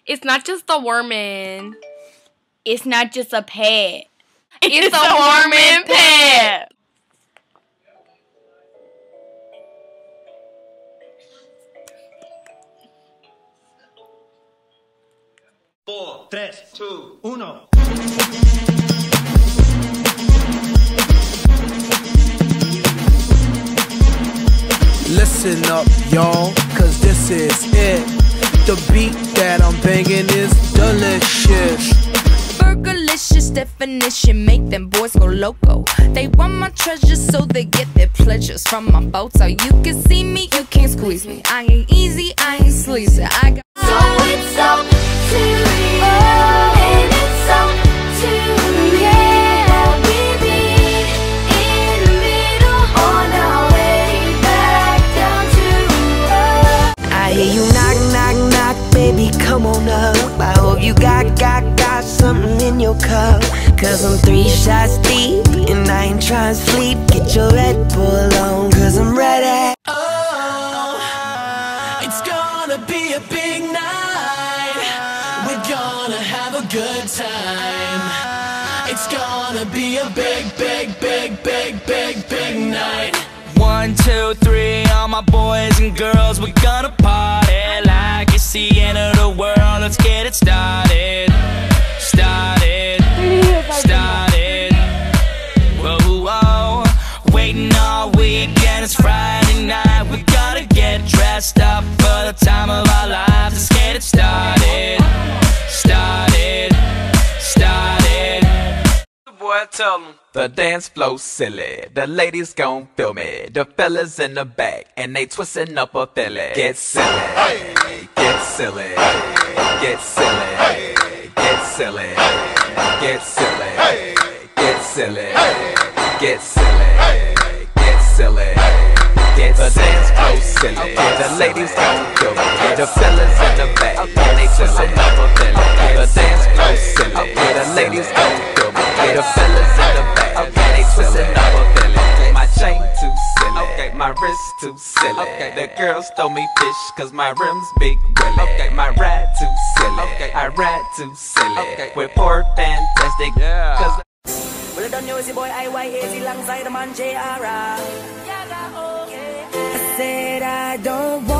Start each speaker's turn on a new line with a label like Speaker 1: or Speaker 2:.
Speaker 1: It's not just a woman.
Speaker 2: It's not just a pet.
Speaker 1: It's a woman pet.
Speaker 3: 4, 3, 2, 1.
Speaker 4: Listen up, y'all, cause this is it. The beat that I'm banging is delicious.
Speaker 5: Burgerlicious definition, make them boys go loco. They want my treasures so they get their pleasures from my boat. So you can see me, you can't squeeze me. I ain't easy, I ain't sleazy. I got
Speaker 6: so it's up to you, and it's up to you. Yeah, we meet in the middle on our way back down to earth.
Speaker 7: I hear you knock, knock, knock, baby, come on up. I hope you got something in your cup. Cause I'm 3 shots deep, and I ain't trying to sleep. Get your Red Bull on, cause I'm ready.
Speaker 4: Oh, it's gonna be a big night. We're gonna have a good time. It's gonna be a big, big, big, big, big, big night.
Speaker 8: 1, 2, 3, all my boys and girls, we're gonna party like it's the end of the world. Let's get it started. Started. Whoa, whoa. Waiting all weekend, it's Friday night. We gotta get dressed up for the time of our lives. Let's get it started. Boy, tell them the dance flow silly. The ladies gon' feel me. The fellas in the back and they twisting up a filly. Get silly, get silly, get silly, get silly, get silly, get silly, get silly, get silly. Get the dance flow silly. The ladies gon' feel me. The fellas in the back and they twisting up a filly. The dance flow silly. The ladies gon' feel me. The fellas in the back, okay, they twisting up a filly. My chain too silly, okay, my wrist too silly. Okay, the girls throw me fish cause my rims big willy. Okay, my ride too silly, okay, I ride too silly. Okay, we're poor fantastic, cause
Speaker 7: Well, I don't know, it's your boy IYAZ alongside the man JR. I said I don't want